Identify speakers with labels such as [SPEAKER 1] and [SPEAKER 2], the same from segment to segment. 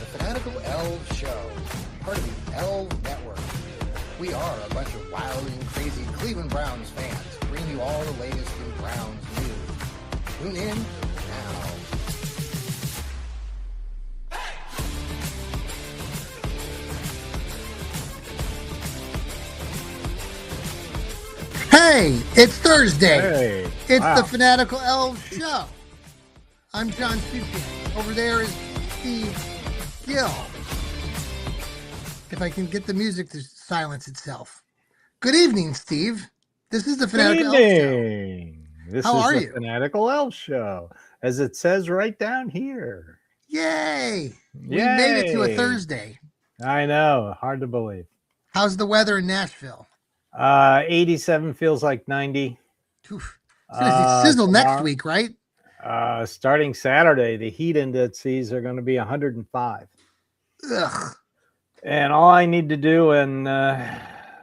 [SPEAKER 1] Fanatical Elfz show, part of the Elfz Network. We are a bunch of wild and crazy Cleveland Browns fans, bringing you all the latest in Browns news. Tune in now. Hey, it's Thursday.
[SPEAKER 2] Hey,
[SPEAKER 1] It's
[SPEAKER 2] wow.
[SPEAKER 1] the Fanatical Elfz show. I'm John Stupian. Over there is Steve Gill. If I can get the music to silence itself. Good evening, Steve. This is the Fanatical Elfz show.
[SPEAKER 2] Evening. This
[SPEAKER 1] How
[SPEAKER 2] is
[SPEAKER 1] are
[SPEAKER 2] the
[SPEAKER 1] you?
[SPEAKER 2] Fanatical Elfz show, as it says right down here.
[SPEAKER 1] Yay! We
[SPEAKER 2] Yay.
[SPEAKER 1] made it to a Thursday.
[SPEAKER 2] I know, hard to believe.
[SPEAKER 1] How's the weather in Nashville?
[SPEAKER 2] 87 feels like 90.
[SPEAKER 1] Oof. It's going to sizzle next week, right?
[SPEAKER 2] Starting Saturday, the heat indices are going to be 105.
[SPEAKER 1] Ugh.
[SPEAKER 2] And all I need to do, and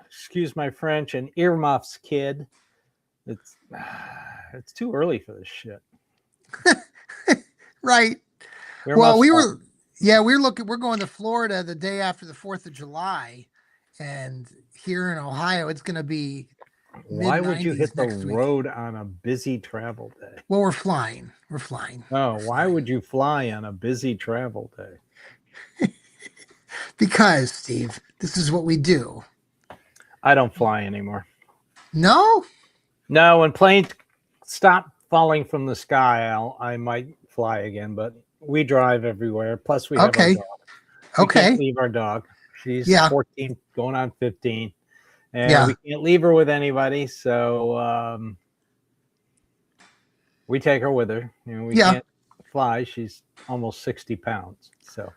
[SPEAKER 2] excuse my French, an earmuffs kid. It's too early for this shit.
[SPEAKER 1] Right.
[SPEAKER 2] Earmuffs
[SPEAKER 1] we're going to Florida the day after the 4th of July. And here in Ohio, it's going to be
[SPEAKER 2] Why would you hit the
[SPEAKER 1] next week.
[SPEAKER 2] road on a busy travel day?
[SPEAKER 1] Well, we're flying.
[SPEAKER 2] Oh, why would you fly on a busy travel day?
[SPEAKER 1] Because, Steve, this is what we do.
[SPEAKER 2] I don't fly anymore.
[SPEAKER 1] No?
[SPEAKER 2] No, when planes stop falling from the sky, I might fly again, but we drive everywhere. Plus, we have our dog. We can't leave our dog. She's 14, going on 15. And we can't leave her with anybody, so we take her with her. You know, we can't fly. She's almost 60 pounds. So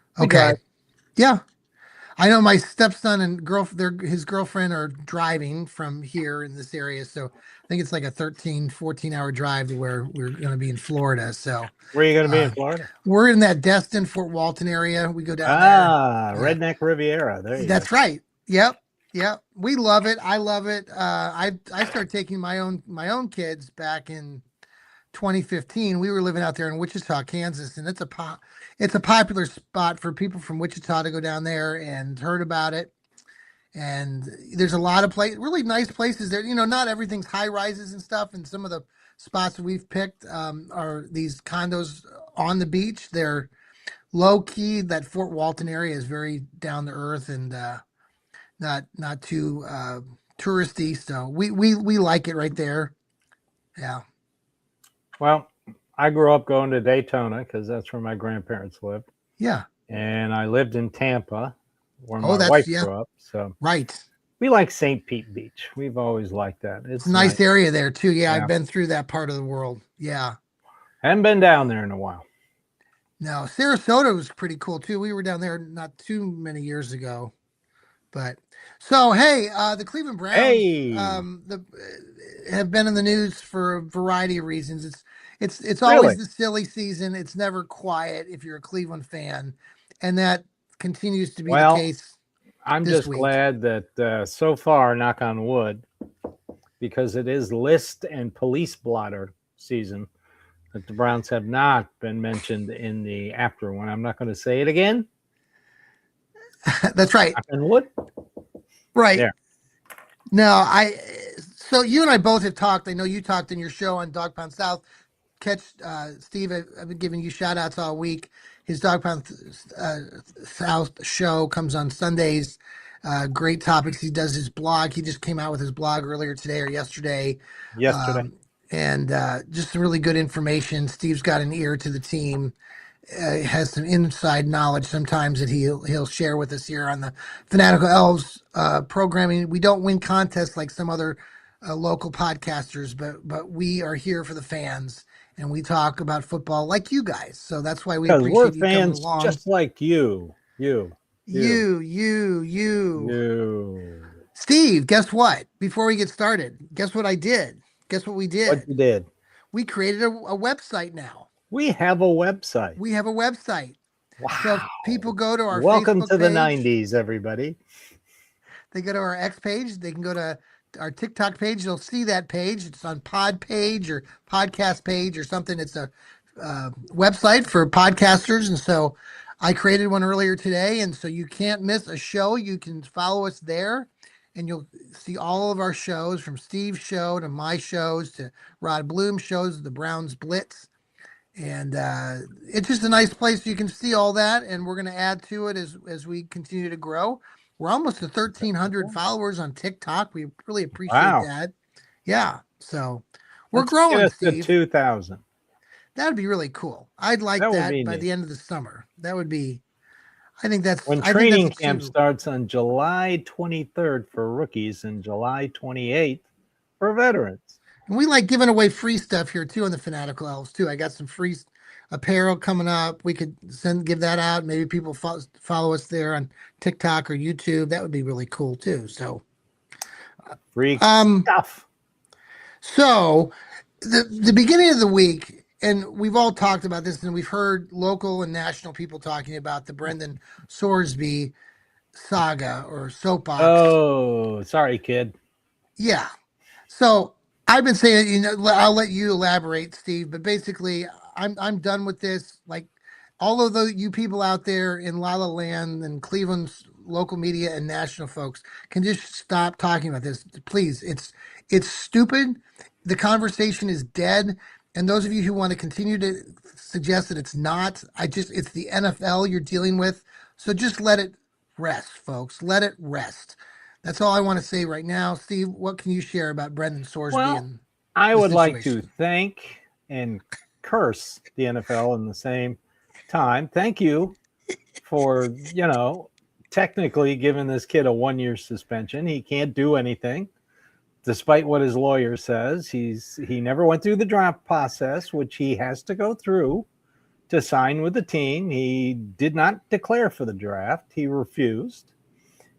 [SPEAKER 1] Yeah. I know my stepson and his girlfriend are driving from here in this area. So I think it's like a 13, 14-hour drive to where we're going to be in Florida. So
[SPEAKER 2] where are you going to be in Florida?
[SPEAKER 1] We're in that Destin, Fort Walton area. We go down
[SPEAKER 2] there. Redneck Riviera. There you go.
[SPEAKER 1] That's right. Yep. We love it. I love it. I started taking my own kids back in 2015. We were living out there in Wichita, Kansas, and it's a popular spot for people from Wichita to go down there, and heard about it. And there's a lot of really nice places there. You know, not everything's high rises and stuff. And some of the spots that we've picked are these condos on the beach. They're low key. That Fort Walton area is very down to earth and not too touristy. So we like it right there. Yeah.
[SPEAKER 2] Well, I grew up going to Daytona because that's where my grandparents lived.
[SPEAKER 1] Yeah.
[SPEAKER 2] And I lived in Tampa where my wife grew up. So we like St. Pete Beach. We've always liked that. It's
[SPEAKER 1] a nice area there too. Yeah, I've been through that part of the world. Yeah.
[SPEAKER 2] Haven't been down there in a while.
[SPEAKER 1] No, Sarasota was pretty cool too. We were down there not too many years ago. But so, hey, the Cleveland Browns have been in the news for a variety of reasons. It's always the silly season. It's never quiet if you're a Cleveland fan, and that continues to be the case.
[SPEAKER 2] I'm just glad that so far, knock on wood, because it is list and police blotter season, that the Browns have not been mentioned in the after one. I'm not going to say it again.
[SPEAKER 1] That's right.
[SPEAKER 2] Knock on wood.
[SPEAKER 1] Right.
[SPEAKER 2] There.
[SPEAKER 1] No, so you and I both have talked. I know you talked in your show on Dog Pound South. Steve, I've been giving you shout outs all week. His Dog Pound South show comes on Sundays. Great topics. He does his blog. He just came out with his blog earlier today or yesterday. And just some really good information. Steve's got an ear to the team. Has some inside knowledge sometimes that he'll share with us here on the Fanatical Elfz programming. We don't win contests like some other local podcasters, but we are here for the fans, and we talk about football like you guys. So that's why we appreciate
[SPEAKER 2] we're
[SPEAKER 1] you
[SPEAKER 2] fans
[SPEAKER 1] coming along.
[SPEAKER 2] Just like you.
[SPEAKER 1] Steve, guess what? Before we get started, guess what I did? Guess what we did?
[SPEAKER 2] What you did?
[SPEAKER 1] We created a website now.
[SPEAKER 2] We have a website.
[SPEAKER 1] Wow. So if people go to our
[SPEAKER 2] Welcome
[SPEAKER 1] Facebook
[SPEAKER 2] to the
[SPEAKER 1] page,
[SPEAKER 2] 90s, everybody.
[SPEAKER 1] They go to our X page. They can go to our TikTok page. You'll see that page. It's on Pod page or podcast page or something. It's a website for podcasters. And so I created one earlier today, and so you can't miss a show. You can follow us there, and you'll see all of our shows, from Steve's show to my shows to Rod Bloom's shows, the Browns Blitz. And it's just a nice place. You can see all that, and we're going to add to it as we continue to grow. We're almost to 1,300 followers on TikTok. We really appreciate that. Yeah, so we're growing, Steve.
[SPEAKER 2] 2,000.
[SPEAKER 1] That'd be really cool. I'd like that by the end of the summer. That would be. I think that's
[SPEAKER 2] when training camp starts on July 23rd for rookies and July 28th for veterans.
[SPEAKER 1] And we like giving away free stuff here too on the Fanatical Elfz too. I got some free apparel coming up. We could give that out. Maybe people follow us there on TikTok or YouTube. That would be really cool too. So
[SPEAKER 2] free stuff.
[SPEAKER 1] So the beginning of the week, and we've all talked about this, and we've heard local and national people talking about the Brendan Sorsby saga or soapbox.
[SPEAKER 2] Oh, sorry, kid.
[SPEAKER 1] Yeah. So I've been saying, I'll let you elaborate, Steve, but basically I'm done with this. Like, all of you people out there in La La Land and Cleveland's local media and national folks can just stop talking about this. Please. It's stupid. The conversation is dead. And those of you who want to continue to suggest that it's not, it's the NFL you're dealing with. So just let it rest, folks. Let it rest. That's all I want to say right now. Steve, what can you share about Brendan Sorsby?
[SPEAKER 2] Well, I would like to thank and curse the NFL in the same time. Thank you for, technically giving this kid a 1-year suspension. He can't do anything, despite what his lawyer says. He never went through the draft process, which he has to go through to sign with the team. He did not declare for the draft. He refused.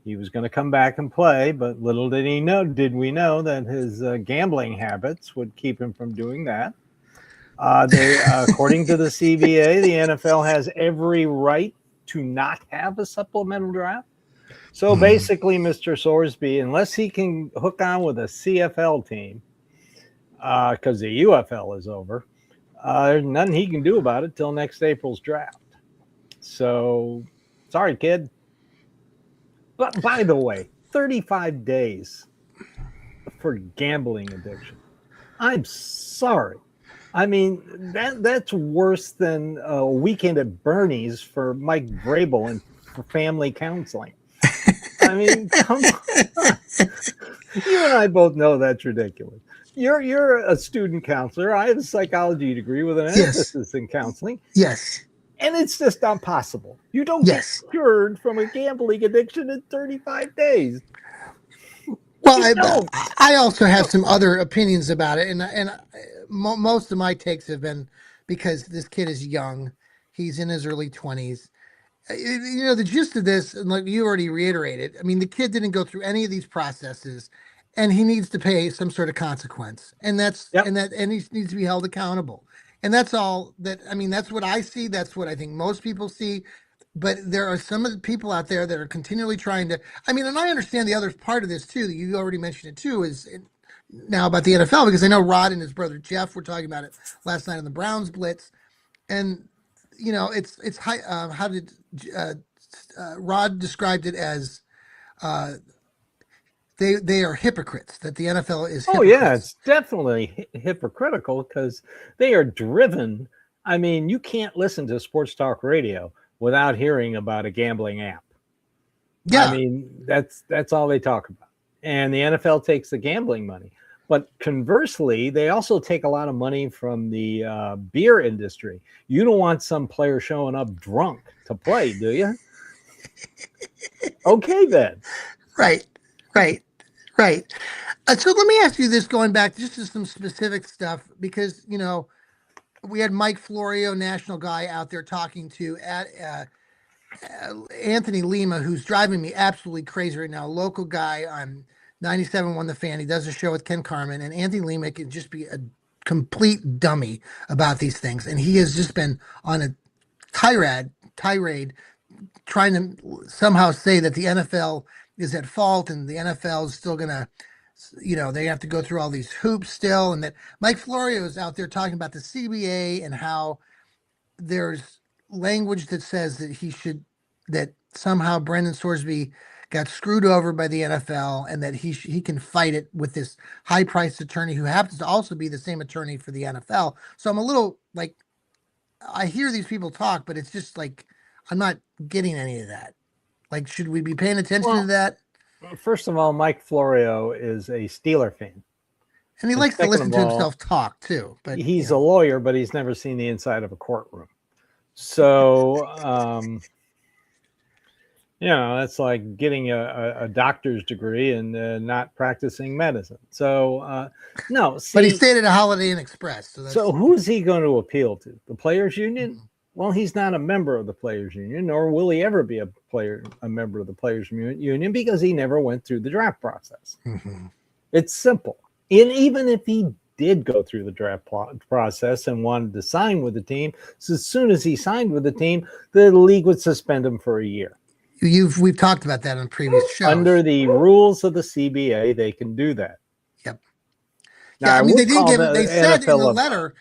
[SPEAKER 2] He was going to come back and play, but little did we know that his gambling habits would keep him from doing that. According to the CBA, the NFL has every right to not have a supplemental draft. So basically, Mr. Sorsby, unless he can hook on with a CFL team, because the UFL is over, there's nothing he can do about it till next April's draft. So, sorry, kid. But by the way, 35 days for gambling addiction. I'm sorry. I mean, that's worse than a weekend at Bernie's for Mike Vrabel and for family counseling. I mean, come on. You and I both know that's ridiculous. You're a student counselor. I have a psychology degree with an emphasis in counseling.
[SPEAKER 1] Yes.
[SPEAKER 2] And it's just not possible. You don't get cured from a gambling addiction in 35 days.
[SPEAKER 1] Well, I also have some other opinions about it, and most of my takes have been because this kid is young. He's in his early 20s. The gist of this, and like you already reiterated, I mean, the kid didn't go through any of these processes, and he needs to pay some sort of consequence, and he needs to be held accountable. And that's all that, I mean, that's what I see. That's what I think most people see. But there are some of the people out there that are continually trying to, I mean, and I understand the other part of this too, that you already mentioned it too, is now about the NFL, because I know Rod and his brother Jeff were talking about it last night on the Browns Blitz. And, it's how did Rod described it as they are hypocrites, that the NFL is hypocrites.
[SPEAKER 2] Oh, yeah, it's definitely hypocritical because they are driven. I mean, you can't listen to sports talk radio without hearing about a gambling app. Yeah. I mean, that's all they talk about. And the NFL takes the gambling money. But conversely, they also take a lot of money from the beer industry. You don't want some player showing up drunk to play, do you? Okay, then.
[SPEAKER 1] Right. So let me ask you this, going back just to some specific stuff, because, we had Mike Florio, national guy, out there talking to Anthony Lima, who's driving me absolutely crazy right now, a local guy on 97.1 The Fan. He does a show with Ken Carmen, and Anthony Lima can just be a complete dummy about these things. And he has just been on a tirade trying to somehow say that the NFL is at fault and the NFL is still going to, they have to go through all these hoops still. And that Mike Florio is out there talking about the CBA and how there's language that says that somehow Brendan Sorsby got screwed over by the NFL and that he can fight it with this high priced attorney who happens to also be the same attorney for the NFL. So I'm a little like, I hear these people talk, but it's just like, I'm not getting any of that. Like, should we be paying attention to that?
[SPEAKER 2] First of all, Mike Florio is a Steeler fan.
[SPEAKER 1] And he likes to listen to himself talk too. But
[SPEAKER 2] he's a lawyer, but he's never seen the inside of a courtroom. So, it's like getting a doctor's degree and not practicing medicine. So, no. See,
[SPEAKER 1] but he stayed at a Holiday Inn Express.
[SPEAKER 2] So who's he going to appeal to? The Players Union? Mm-hmm. Well, he's not a member of the Players Union, nor will he ever be a member of the Players Union because he never went through the draft process. Mm-hmm. It's simple. And even if he did go through the draft process and wanted to sign with the team, so as soon as he signed with the team, the league would suspend him for a year.
[SPEAKER 1] We've talked about that on previous shows.
[SPEAKER 2] Under the rules of the CBA, they can do that.
[SPEAKER 1] Yep. Now, I mean, they didn't give it. They said in the letter.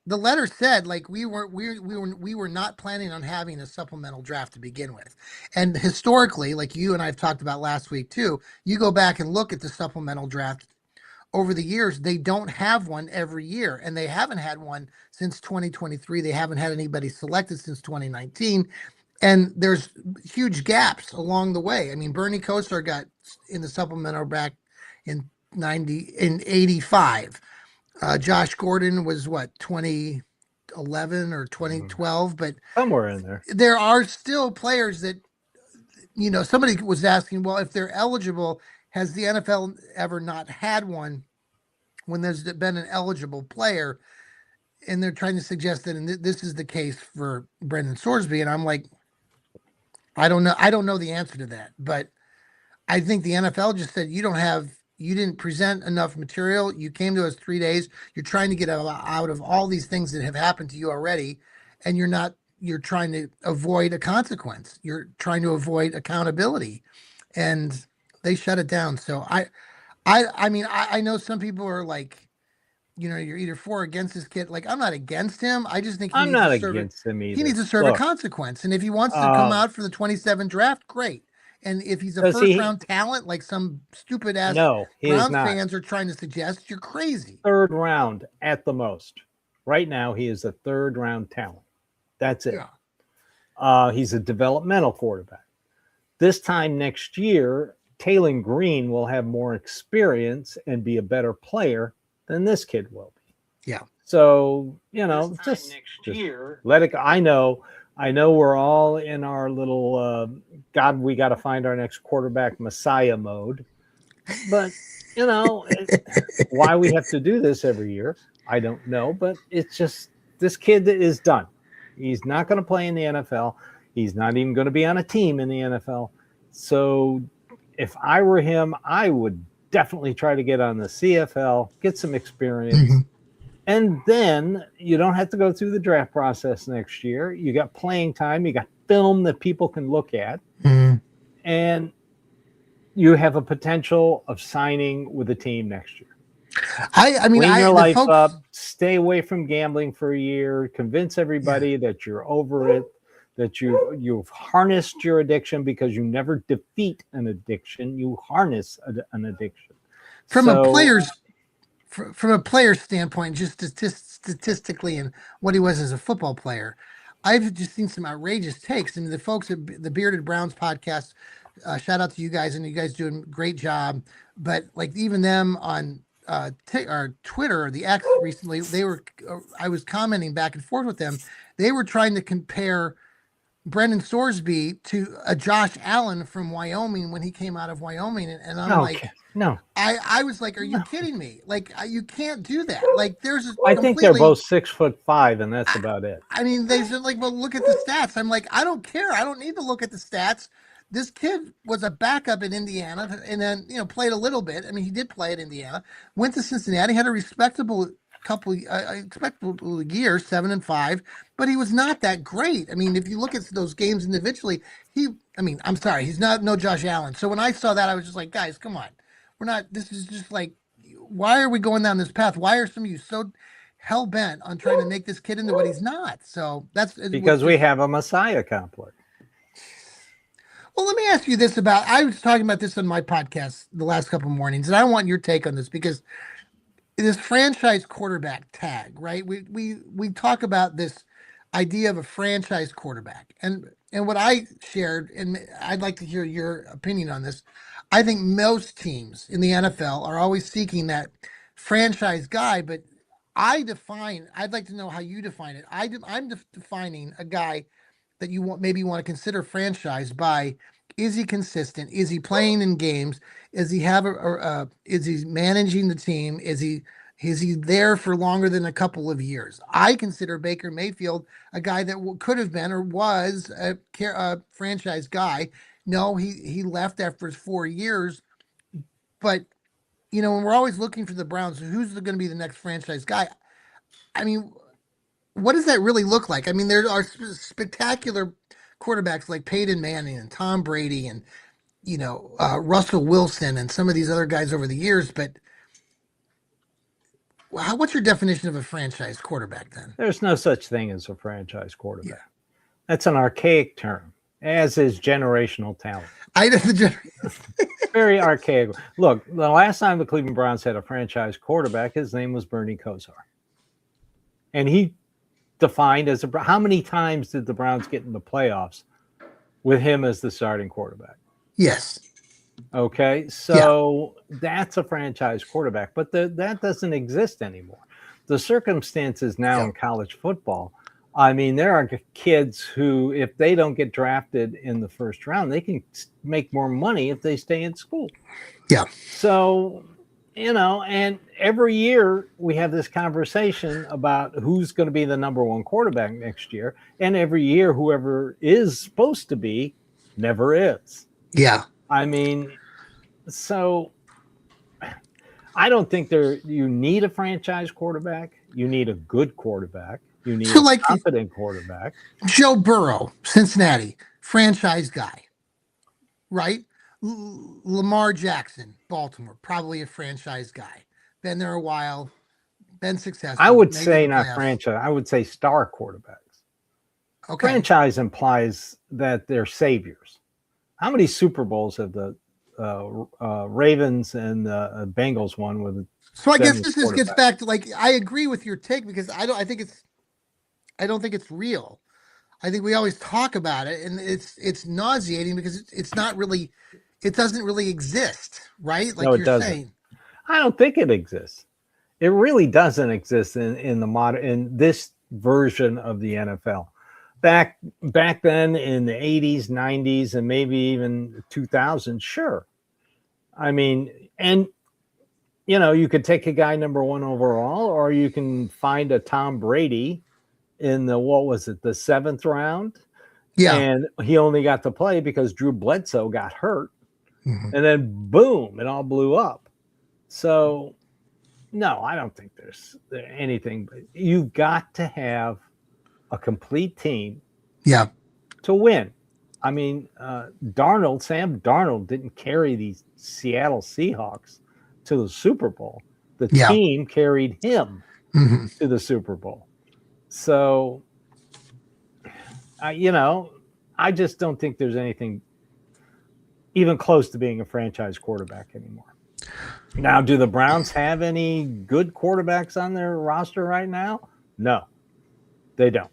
[SPEAKER 1] The letter said like we were not planning on having a supplemental draft to begin with, and historically, like you and I've talked about last week too, you go back and look at the supplemental draft over the years. They don't have one every year, and they haven't had one since 2023. They haven't had anybody selected since 2019, and there's huge gaps along the way. I mean, Bernie Kosar got in the supplemental back in 85. Josh Gordon was what, 2011 or 2012, but
[SPEAKER 2] somewhere in there.
[SPEAKER 1] There are still players that, somebody was asking, well, if they're eligible, has the NFL ever not had one when there's been an eligible player? And they're trying to suggest that this is the case for Brendan Sorsby. And I'm like, I don't know. I don't know the answer to that, but I think the NFL just said, you didn't present enough material. You came to us 3 days. You're trying to get out of all these things that have happened to you already. And you're trying to avoid a consequence. You're trying to avoid accountability, and they shut it down. So I mean, I know some people are like, you're either for or against this kid. Like, I'm not against him. I just think
[SPEAKER 2] I'm not against him either.
[SPEAKER 1] He needs to serve a consequence. And if he wants to come out for the 27 draft, great. And if he's a first-round talent, like some stupid-ass Browns fans are trying to suggest, you're crazy.
[SPEAKER 2] Third round at the most. Right now, he is a third-round talent. That's it. Yeah. He's a developmental quarterback. This time next year, Taylor Green will have more experience and be a better player than this kid will be.
[SPEAKER 1] Yeah.
[SPEAKER 2] So, just next year, let it go. I know we're all in our little God, we got to find our next quarterback Messiah mode. But, why we have to do this every year, I don't know. But it's just, this kid is done. He's not going to play in the NFL. He's not even going to be on a team in the NFL. So if I were him, I would definitely try to get on the CFL, get some experience. Mm-hmm. And then you don't have to go through the draft process next year. You got playing time. You got film that people can look at. Mm-hmm. And you have a potential of signing with a team next year.
[SPEAKER 1] I mean,
[SPEAKER 2] clean your life up, stay away from gambling for a year, convince everybody that you're over it, that you've harnessed your addiction, because you never defeat an addiction. You harness an addiction.
[SPEAKER 1] From a player's standpoint, just statistically and what he was as a football player, I've just seen some outrageous takes. I mean, the folks at the Bearded Browns podcast, shout out to you guys, and you guys doing a great job. But like even them on Twitter or the X recently, I was commenting back and forth with them. They were trying to compare Brendan Sorsby to a Josh Allen from Wyoming when he came out of Wyoming. And I'm
[SPEAKER 2] no.
[SPEAKER 1] I was like, are you kidding me? Like, you can't do that. Like,
[SPEAKER 2] I think they're both 6'5", and that's about it.
[SPEAKER 1] I mean, they said, like, well, look at the stats. I'm like, I don't care. I don't need to look at the stats. This kid was a backup in Indiana and then, played a little bit. I mean, he did play at Indiana, went to Cincinnati, had a respectable year, 7-5, but he was not that great. I mean, if you look at those games individually, I'm sorry, he's no Josh Allen. So when I saw that, I was just like, guys, come on. This is just like, why are we going down this path? Why are some of you so hell bent on trying to make this kid into what he's not. So that's
[SPEAKER 2] because we have a Messiah complex.
[SPEAKER 1] Well, let me ask you this about, I was talking about this on my podcast the last couple of mornings, and I want your take on this because this franchise quarterback tag, right? We talk about this idea of a franchise quarterback. And what I shared, and I'd like to hear your opinion on this. I think most teams in the NFL are always seeking that franchise guy, but I'd like to know how you define it. I'm defining a guy that you maybe want to consider franchise by, is he consistent? Is he playing in games? Is he is he managing the team? Is he there for longer than a couple of years? I consider Baker Mayfield a guy that could have been or was a franchise guy. No, he left after his 4 years, but when we're always looking for the Browns, who's going to be the next franchise guy? I mean, what does that really look like? I mean, there are spectacular quarterbacks like Peyton Manning and Tom Brady and Russell Wilson and some of these other guys over the years. But what's your definition of a franchise quarterback then?
[SPEAKER 2] There's no such thing as a franchise quarterback. Yeah. That's an archaic term, as is generational talent. Very archaic. Look, the last time the Cleveland Browns had a franchise quarterback, his name was Bernie Kosar. And he defined as how many times did the Browns get in the playoffs with him as the starting quarterback?
[SPEAKER 1] Yes.
[SPEAKER 2] Okay, so that's a franchise quarterback, but that doesn't exist anymore. The circumstances now in college football, I mean, there are kids who, if they don't get drafted in the first round, they can make more money if they stay in school.
[SPEAKER 1] Yeah.
[SPEAKER 2] So, and every year we have this conversation about who's going to be the number one quarterback next year. And every year, whoever is supposed to be never is.
[SPEAKER 1] Yeah.
[SPEAKER 2] I mean, so I don't think you need a franchise quarterback. You need a good quarterback. You need a competent quarterback.
[SPEAKER 1] Joe Burrow, Cincinnati, franchise guy, right? Lamar Jackson, Baltimore, probably a franchise guy. Been there a while, been successful.
[SPEAKER 2] I would say not franchise. I would say star quarterbacks. Okay. Franchise implies that they're saviors. How many Super Bowls have the Ravens and the Bengals won with?
[SPEAKER 1] So I guess this gets back to, like, I agree with your take because I don't think it's real. I think we always talk about it, and it's nauseating because it's not really, it doesn't really exist, right? Like you're saying.
[SPEAKER 2] I don't think it exists. It really doesn't exist in this version of the NFL. Back then in the 80s, 90s, and maybe even 2000, sure. I mean, and you could take a guy number one overall, or you can find a Tom Brady in the 7th round.
[SPEAKER 1] Yeah.
[SPEAKER 2] And he only got to play because Drew Bledsoe got hurt. Mm-hmm. And then boom, it all blew up. So no, I don't think there's anything, but you've got to have a complete team to win. I mean, Sam Darnold didn't carry these Seattle Seahawks to the Super Bowl. The team carried him to the Super Bowl. So, I just don't think there's anything even close to being a franchise quarterback anymore. Now, do the Browns have any good quarterbacks on their roster right now? No, they don't.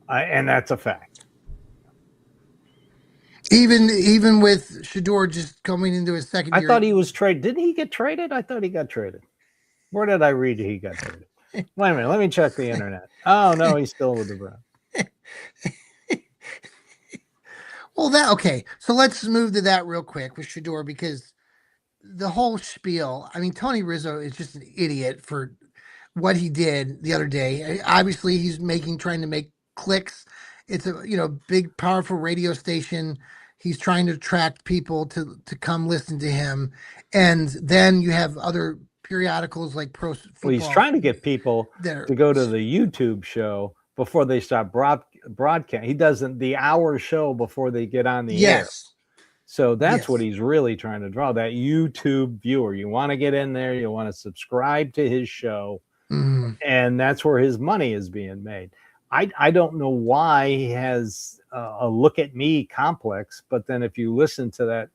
[SPEAKER 2] And that's a fact.
[SPEAKER 1] Even with Shedeur just coming into his second year.
[SPEAKER 2] I thought he was traded. Didn't he get traded? I thought he got traded. Where did I read he got traded? Wait a minute. Let me check the internet. Oh, no, he's still with the Browns.
[SPEAKER 1] Well, okay. So let's move to that real quick with Shedeur, because the whole spiel, I mean, Tony Rizzo is just an idiot for what he did the other day. Obviously, he's trying to make clicks. It's a big, powerful radio station. He's trying to attract people to come listen to him. And then you have other periodicals like Pro Football.
[SPEAKER 2] Well, he's trying to get people to go to the YouTube show before they start broadcast. He does the hour show before they get on the air. So that's what he's really trying to draw, that YouTube viewer. You want to get in there. You want to subscribe to his show. And that's where his money is being made. I don't know why he has a look at me complex, but then if you listen to that,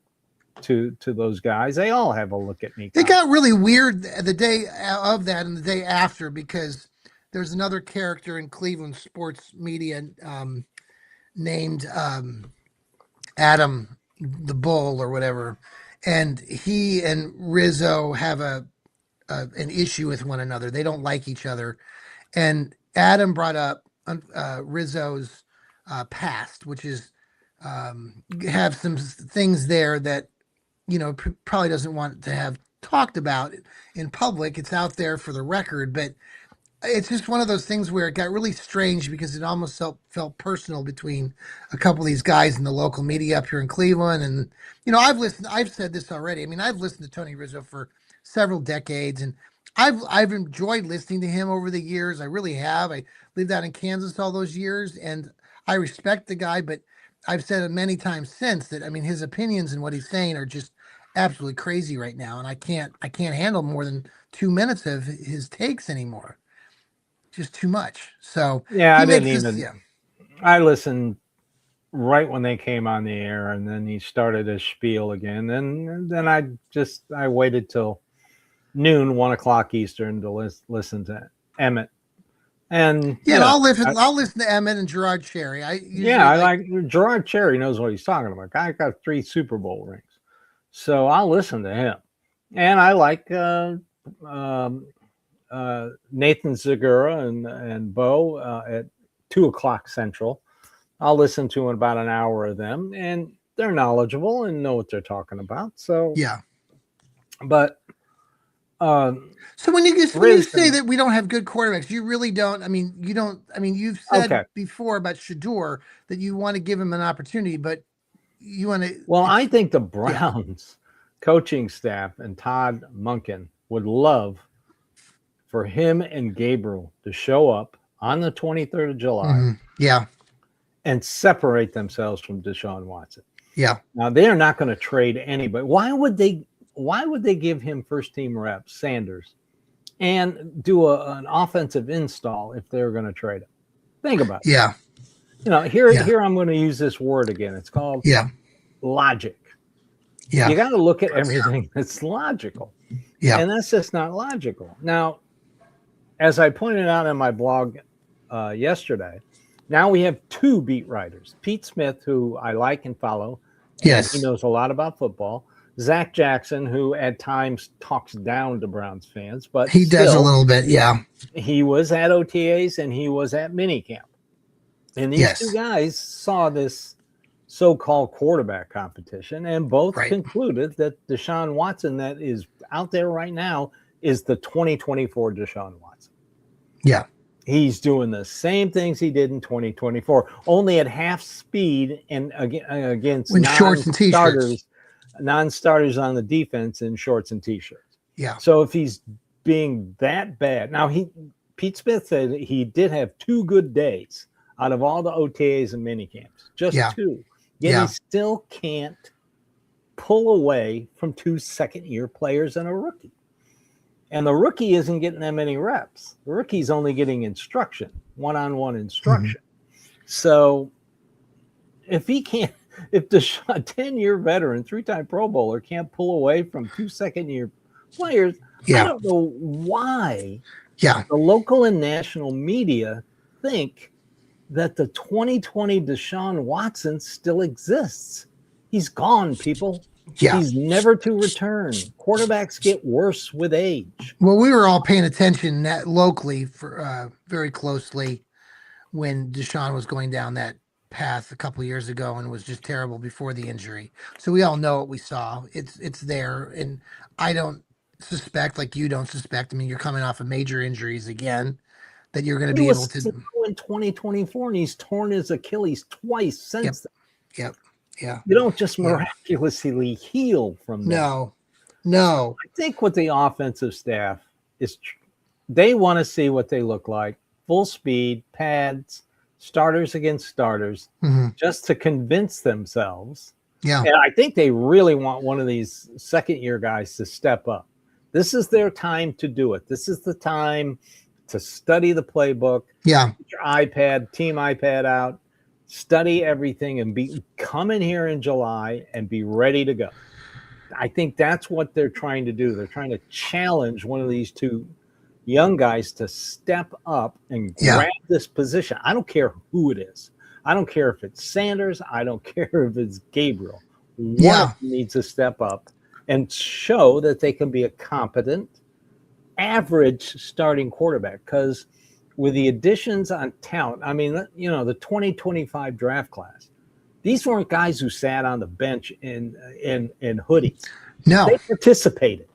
[SPEAKER 2] to those guys, they all have a look at me complex.
[SPEAKER 1] It got really weird the day of that and the day after, because there's another character in Cleveland sports media named Adam the Bull or whatever, and he and Rizzo have an issue with one another. They don't like each other, and Adam brought up Rizzo's past, which is have some things there that probably doesn't want to have talked about in public. It's out there for the record, but it's just one of those things where it got really strange because it almost felt personal between a couple of these guys in the local media up here in Cleveland. And, I've said this already. I mean, I've listened to Tony Rizzo for several decades, and I've enjoyed listening to him over the years. I really have. I lived out in Kansas all those years, and I respect the guy, but I've said it many times since that, I mean, his opinions and what he's saying are just absolutely crazy right now. And I can't handle more than 2 minutes of his takes anymore. Just too much. So
[SPEAKER 2] yeah, I listened right when they came on the air, and then he started his spiel again. And then I waited till noon, 1 o'clock Eastern to listen to Emmett. And
[SPEAKER 1] I'll listen to Emmett and Gerard Cherry. I
[SPEAKER 2] like Gerard Cherry knows what he's talking about. Guy got 3 Super Bowl rings, so I'll listen to him. And I like Nathan Zagura and Bo at 2 o'clock Central. I'll listen to about an hour of them, and they're knowledgeable and know what they're talking about. So
[SPEAKER 1] yeah,
[SPEAKER 2] but
[SPEAKER 1] so when you say that we don't have good quarterbacks, you really don't. I mean, you don't. I mean, you've said before about Shador that you want to give him an opportunity, but you want to.
[SPEAKER 2] Well, I think the Browns coaching staff and Todd Monken would love for him and Gabriel to show up on the 23rd of July, and separate themselves from Deshaun Watson.
[SPEAKER 1] Yeah.
[SPEAKER 2] Now they are not going to trade anybody. Why would they give him first team reps, Sanders, and do an offensive install if they're going to trade him? Think about it.
[SPEAKER 1] Yeah.
[SPEAKER 2] Here I'm going to use this word again. It's called logic.
[SPEAKER 1] Yeah.
[SPEAKER 2] You got to look at everything that's logical.
[SPEAKER 1] Yeah.
[SPEAKER 2] And that's just not logical. Now, as I pointed out in my blog yesterday, now we have 2 beat writers. Pete Smith, who I like and follow.
[SPEAKER 1] Yes.
[SPEAKER 2] He knows a lot about football. Zach Jackson, who at times talks down to Browns fans, but
[SPEAKER 1] he does a little bit, yeah.
[SPEAKER 2] He was at OTAs and he was at minicamp. And these 2 guys saw this so-called quarterback competition and both concluded that Deshaun Watson that is out there right now is the 2024 Deshaun Watson.
[SPEAKER 1] Yeah.
[SPEAKER 2] He's doing the same things he did in 2024, only at half speed and against
[SPEAKER 1] shorts and t-shirts.
[SPEAKER 2] Non-starters on the defense in shorts and t-shirts.
[SPEAKER 1] Yeah.
[SPEAKER 2] So if he's being that bad, now Pete Smith said he did have 2 good days out of all the OTAs and minicamps, just 2. Yet he still can't pull away from 2 second-year players and a rookie. And the rookie isn't getting that many reps. The rookie's only getting instruction, one-on-one instruction. So if Deshaun, a 10-year veteran, 3-time Pro Bowler, can't pull away from 2 second-year players, I don't know why the local and national media think that the 2020 Deshaun Watson still exists. He's gone, people.
[SPEAKER 1] Yeah.
[SPEAKER 2] He's never to return. Quarterbacks get worse with age.
[SPEAKER 1] Well, we were all paying attention locally for very closely when Deshaun was going down that path a couple of years ago and was just terrible before the injury. So we all know what we saw. It's there, and I don't suspect, like you don't suspect. I mean, you're coming off of major injuries again, that you're going to be able to.
[SPEAKER 2] In 2024, and he's torn his Achilles twice since then.
[SPEAKER 1] Yep. Yeah.
[SPEAKER 2] You don't just miraculously heal from that.
[SPEAKER 1] No.
[SPEAKER 2] I think what the offensive staff is, they want to see what they look like. Full speed, pads, starters against starters, just to convince themselves.
[SPEAKER 1] Yeah.
[SPEAKER 2] And I think they really want one of these second-year guys to step up. This is their time to do it. This is the time to study the playbook.
[SPEAKER 1] Yeah.
[SPEAKER 2] Get your iPad, team iPad out, study everything, and come in here in July and be ready to go. I think that's what they're trying to do. They're trying to challenge one of these two young guys to step up and grab this position. I don't care who it is. I don't care if it's Sanders. I don't care if it's Gabriel. One needs to step up and show that they can be a competent, average starting quarterback. Because with the additions on talent, I mean, the 2025 draft class, these weren't guys who sat on the bench in hoodies.
[SPEAKER 1] No,
[SPEAKER 2] they participated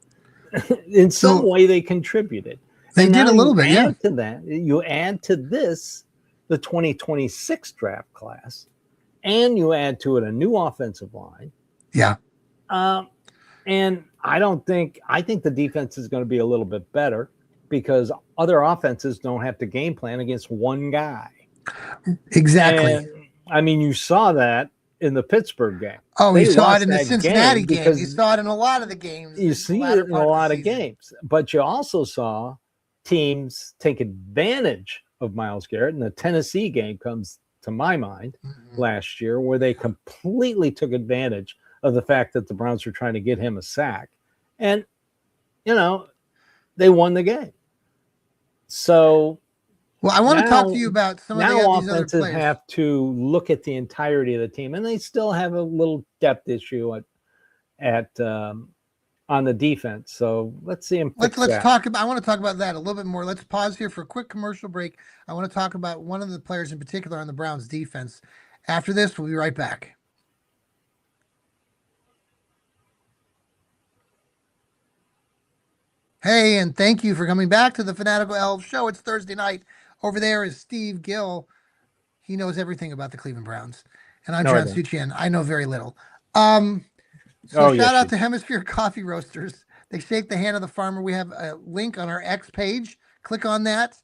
[SPEAKER 2] in some way. They contributed.
[SPEAKER 1] They did a little bit.
[SPEAKER 2] To that, you add to this the 2026 draft class, and you add to it a new offensive line.
[SPEAKER 1] Yeah.
[SPEAKER 2] And I think the defense is going to be a little bit better because other offenses don't have to game plan against one guy.
[SPEAKER 1] Exactly.
[SPEAKER 2] And, I mean, you saw that in the Pittsburgh game.
[SPEAKER 1] Oh, you saw it in the Cincinnati game. You saw it in a lot of the games.
[SPEAKER 2] You see it in a lot of games. But you also saw teams take advantage of Myles Garrett. And the Tennessee game comes to my mind last year, where they completely took advantage of the fact that the Browns were trying to get him a sack. And, they won the game. So...
[SPEAKER 1] Well, I want to talk to you about some of these other players.
[SPEAKER 2] Have to look at the entirety of the team, and they still have a little depth issue on the defense. So let's see him.
[SPEAKER 1] Let's talk about. I want to talk about that a little bit more. Let's pause here for a quick commercial break. I want to talk about one of the players in particular on the Browns defense. After this, we'll be right back. Hey, and thank you for coming back to the Fanatical Elfz show. It's Thursday night. Over there is Steve Gill. He knows everything about the Cleveland Browns. And I'm John Suchian. I know very little. Shout out to Hemisphere Coffee Roasters. They shake the hand of the farmer. We have a link on our X page. Click on that.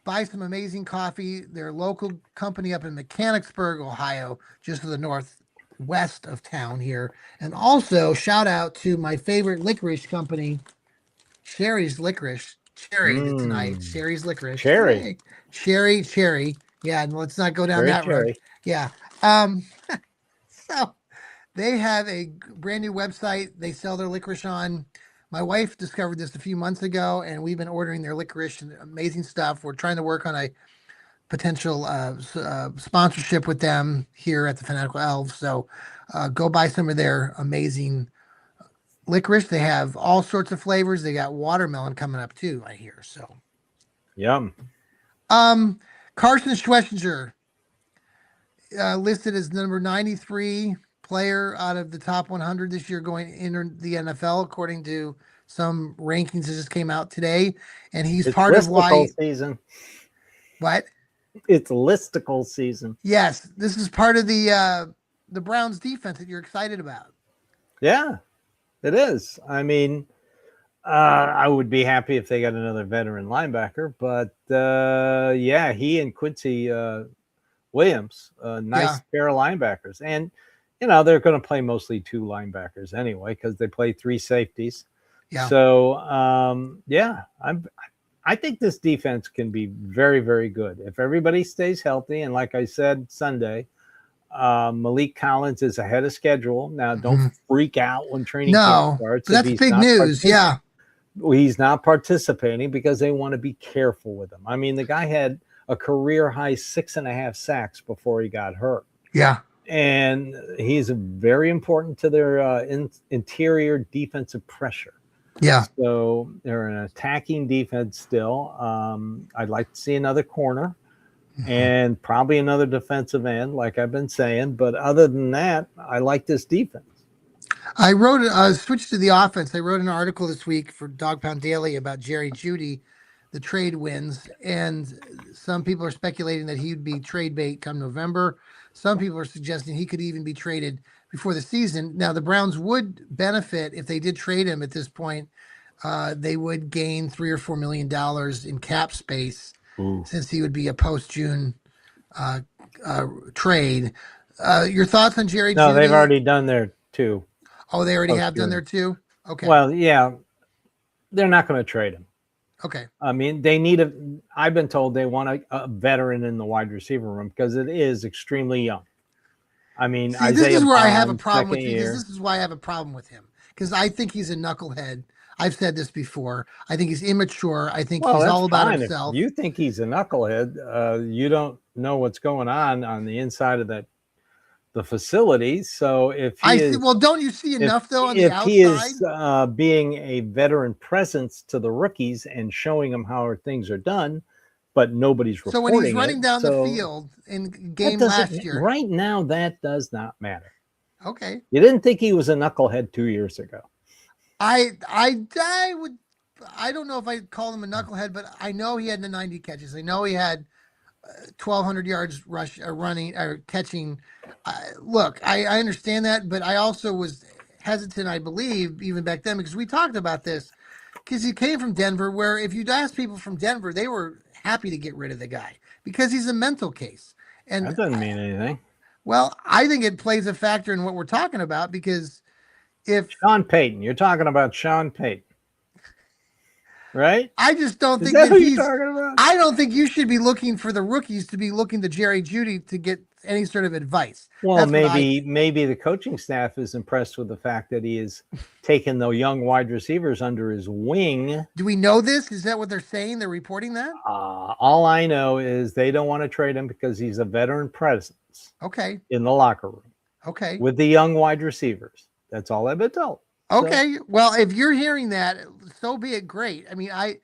[SPEAKER 1] Buy some amazing coffee. They're a local company up in Mechanicsburg, Ohio, just to the northwest of town here. And also, shout out to my favorite licorice company, Sherry's Licorice. Cherry tonight. Sherry's Licorice.
[SPEAKER 2] Cherry.
[SPEAKER 1] Cherry. Yeah, and let's not go down that road. Yeah. So they have a brand new website they sell their licorice on. My wife discovered this a few months ago, and we've been ordering their licorice and amazing stuff. We're trying to work on a potential sponsorship with them here at the Fanatical Elfz. So go buy some of their amazing licorice. They have all sorts of flavors. They got watermelon coming up too, I hear. So
[SPEAKER 2] yum.
[SPEAKER 1] Carson Schwetzinger, listed as number 93 player out of the top 100 this year going into the NFL, according to some rankings that just came out today. And he's part of why
[SPEAKER 2] season.
[SPEAKER 1] What?
[SPEAKER 2] It's listicle season.
[SPEAKER 1] Yes, this is part of the Browns defense that you're excited about.
[SPEAKER 2] Yeah. It is. I mean, I would be happy if they got another veteran linebacker, but he and Quincy Williams, nice pair of linebackers. And, they're going to play mostly two linebackers anyway, because they play three safeties.
[SPEAKER 1] Yeah.
[SPEAKER 2] So, I think this defense can be very, very good. If everybody stays healthy, and like I said Sunday, Malik Collins is ahead of schedule. Now, don't freak out when training camp starts.
[SPEAKER 1] That's big news. Yeah.
[SPEAKER 2] He's not participating because they want to be careful with him. I mean, the guy had a career high 6.5 sacks before he got hurt.
[SPEAKER 1] Yeah.
[SPEAKER 2] And he's very important to their interior defensive pressure.
[SPEAKER 1] Yeah.
[SPEAKER 2] So they're an attacking defense still. I'd like to see another corner. And probably another defensive end, like I've been saying. But other than that, I like this defense.
[SPEAKER 1] I switched to the offense. I wrote an article this week for Dog Pound Daily about Jerry Jeudy, the trade wins. And some people are speculating that he would be trade bait come November. Some people are suggesting he could even be traded before the season. Now, the Browns would benefit if they did trade him at this point. They would gain $3 or $4 million in cap space. Ooh. Since he would be a post-June trade. Your thoughts on Jerry Jeudy?
[SPEAKER 2] No, they've already done their two.
[SPEAKER 1] Oh, they already have done their two? Okay.
[SPEAKER 2] Well, yeah, they're not going to trade him.
[SPEAKER 1] Okay.
[SPEAKER 2] I mean, I've been told they want a veteran in the wide receiver room because it is extremely young. I mean,
[SPEAKER 1] See, this
[SPEAKER 2] Isaiah
[SPEAKER 1] is where I have a
[SPEAKER 2] Bond,
[SPEAKER 1] problem
[SPEAKER 2] second
[SPEAKER 1] with you, because
[SPEAKER 2] year.
[SPEAKER 1] this is why I have a problem with him, because I think he's a knucklehead. I've said this before. I think he's immature. I think
[SPEAKER 2] Well,
[SPEAKER 1] he's
[SPEAKER 2] that's
[SPEAKER 1] all about
[SPEAKER 2] fine. If
[SPEAKER 1] himself.
[SPEAKER 2] you think he's a knucklehead, you don't know what's going on the inside of the facility. So if he
[SPEAKER 1] I see.
[SPEAKER 2] is,
[SPEAKER 1] Well, don't you see enough though on the
[SPEAKER 2] if he
[SPEAKER 1] outside?
[SPEAKER 2] is being a veteran presence to the rookies and showing them how things are done, but nobody's
[SPEAKER 1] So when he's
[SPEAKER 2] reporting it.
[SPEAKER 1] running down the
[SPEAKER 2] So
[SPEAKER 1] field in
[SPEAKER 2] that
[SPEAKER 1] game last
[SPEAKER 2] doesn't
[SPEAKER 1] year,
[SPEAKER 2] right now. That does not matter.
[SPEAKER 1] okay.
[SPEAKER 2] You didn't think he was a knucklehead 2 years ago.
[SPEAKER 1] I would. I don't know if I'd call him a knucklehead, but I know he had the 90 catches. I know he had 1,200 yards running or catching. Look, I understand that, but I also was hesitant, I believe, even back then, because we talked about this, because he came from Denver, where if you'd ask people from Denver, they were happy to get rid of the guy because he's a mental case. And
[SPEAKER 2] That doesn't mean anything.
[SPEAKER 1] well, I think it plays a factor in what we're talking about, because if
[SPEAKER 2] Sean Payton, you're talking about Sean Payton, right?
[SPEAKER 1] I just don't
[SPEAKER 2] Is
[SPEAKER 1] think
[SPEAKER 2] that
[SPEAKER 1] that
[SPEAKER 2] who you're
[SPEAKER 1] he's.
[SPEAKER 2] talking about?
[SPEAKER 1] I don't think you should be looking for the rookies to be looking to Jerry Jeudy to get any sort of advice.
[SPEAKER 2] Well,
[SPEAKER 1] That's what I
[SPEAKER 2] maybe
[SPEAKER 1] think.
[SPEAKER 2] maybe the coaching staff is impressed with the fact that he is taking the young wide receivers under his wing.
[SPEAKER 1] Do we know this? Is that what they're saying? They're reporting that?
[SPEAKER 2] All I know is they don't want to trade him because he's a veteran presence.
[SPEAKER 1] Okay.
[SPEAKER 2] In the locker room.
[SPEAKER 1] Okay.
[SPEAKER 2] With the young wide receivers. That's all I've been told.
[SPEAKER 1] Okay. So, well, if you're hearing that, so be it. Great. I mean, I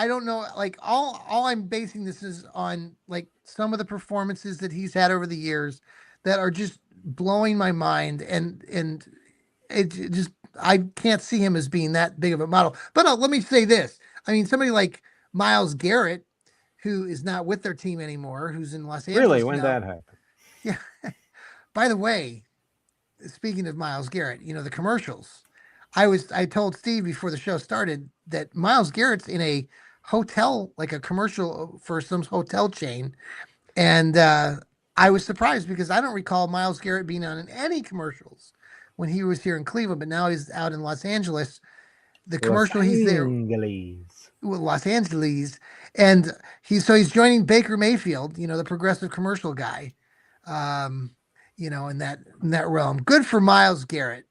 [SPEAKER 1] don't know. Like all I'm basing this is on like some of the performances that he's had over the years that are just blowing my mind, and it just I can't see him as being that big of a model. But let me say this: I mean, somebody like Myles Garrett, who is not with their team anymore, who's in Los Angeles
[SPEAKER 2] really, when
[SPEAKER 1] now.
[SPEAKER 2] that happened?
[SPEAKER 1] Yeah. By the way, speaking of Myles Garrett, the commercials. I told Steve before the show started that Myles Garrett's in a hotel, like a commercial for some hotel chain, and I was surprised because I don't recall Myles Garrett being on any commercials when he was here in Cleveland, but now he's out in Los Angeles. The commercial he's there, Los Angeles, and he's joining Baker Mayfield, the progressive commercial guy, in that realm. Good for Myles Garrett.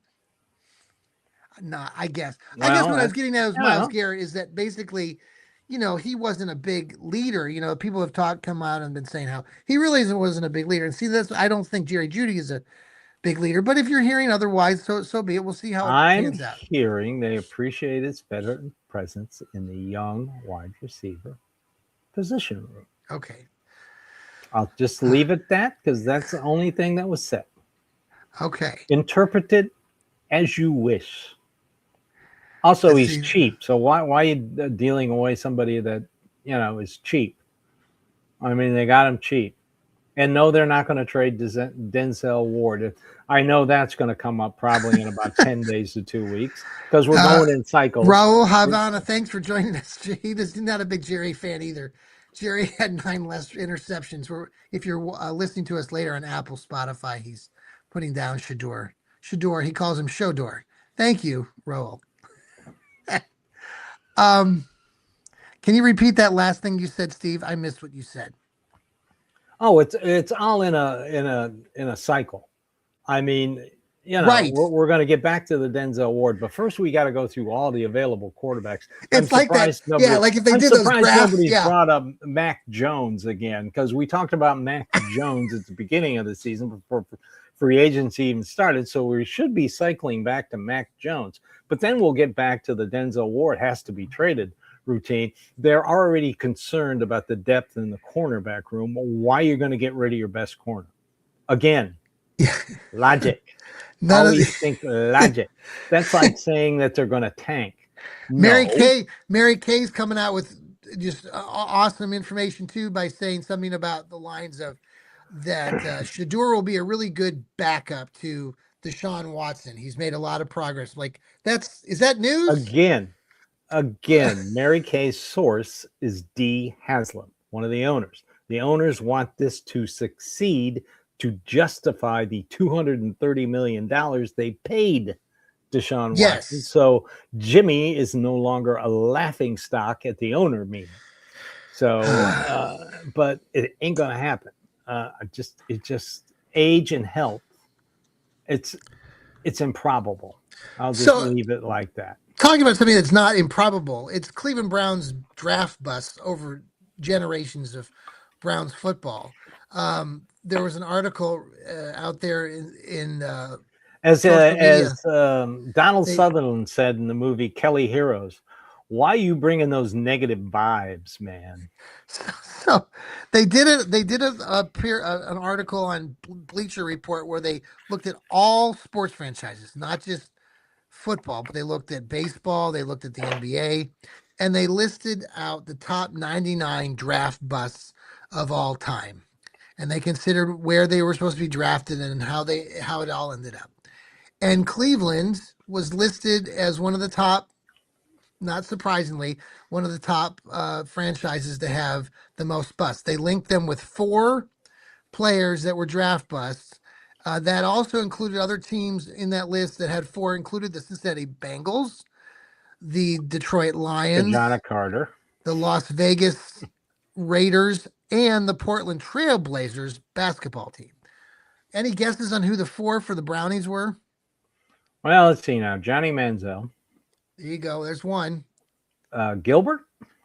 [SPEAKER 1] No, I guess. Well, I guess what I was getting at with Myles Garrett is that basically, he wasn't a big leader. People have come out and been saying how he really wasn't a big leader. And see, I don't think Jerry Jeudy is a big leader. But if you're hearing otherwise, so be it. We'll see how it pans out.
[SPEAKER 2] I'm hearing they appreciate his veteran presence in the young wide receiver position room.
[SPEAKER 1] Okay.
[SPEAKER 2] I'll just leave it that because that's the only thing that was said.
[SPEAKER 1] Okay.
[SPEAKER 2] Interpret it as you wish. Also, he's cheap. So why are you dealing away somebody that, is cheap? I mean, they got him cheap. And no, they're not going to trade Denzel Ward. I know that's going to come up probably in about 10 days to 2 weeks because we're going in cycles.
[SPEAKER 1] Raul Havana, thanks for joining us. He's not a big Jerry fan either. Jerry had 9 less interceptions. If you're listening to us later on Apple, Spotify, he's putting down Shador. Shador, he calls him Shodor. Thank you, Raul. Can you repeat that last thing you said, Steve? I missed what you said.
[SPEAKER 2] Oh, it's all in a cycle. I mean,
[SPEAKER 1] right.
[SPEAKER 2] we're going to get back to the Denzel Ward, but first we got to go through all the available quarterbacks.
[SPEAKER 1] It's like that. Yeah, like if they did those graphs.
[SPEAKER 2] Nobody's brought up Mac Jones again because we talked about Mac Jones at the beginning of the season before free agency even started. So we should be cycling back to Mac Jones, but then we'll get back to the Denzel Ward has to be traded routine. They're already concerned about the depth in the cornerback room. Why are you going to get rid of your best corner? Again, logic. Always think logic. That's like saying that they're going to tank.
[SPEAKER 1] No. Mary Kay's coming out with just awesome information too by saying something about the lines of that Shador will be a really good backup to Deshaun Watson. He's made a lot of progress. Like is that news?
[SPEAKER 2] Again, Mary Kay's source is D. Haslam, one of the owners. The owners want this to succeed to justify the $230 million they paid Deshaun
[SPEAKER 1] Yes.
[SPEAKER 2] Watson. So Jimmy is no longer a laughing stock at the owner meeting. So, but it ain't gonna happen. It just age and health. It's improbable. I'll just leave it like that.
[SPEAKER 1] Talking about something that's not improbable, it's Cleveland Browns draft bust over generations of Browns football. There was an article out there in
[SPEAKER 2] as
[SPEAKER 1] social media.
[SPEAKER 2] Donald Sutherland said in the movie Kelly Heroes, "Why you bringing those negative vibes, man?"
[SPEAKER 1] So they did it. They did an article on Bleacher Report where they looked at all sports franchises, not just football, but they looked at baseball, they looked at the NBA, and they listed out the top 99 draft busts of all time. And they considered where they were supposed to be drafted and how it all ended up. And Cleveland was listed as one of the top, not surprisingly, one of the top franchises to have the most busts. They linked them with 4 players that were draft busts. That also included other teams in that list that had 4, included the Cincinnati Bengals, the Detroit Lions,
[SPEAKER 2] John Carter,
[SPEAKER 1] the Las Vegas Raiders, and the Portland Trail Blazers basketball team. Any guesses on who the 4 for the Brownies were?
[SPEAKER 2] Well, let's see now. Johnny Manziel.
[SPEAKER 1] There you go. There's one.
[SPEAKER 2] Gilbert?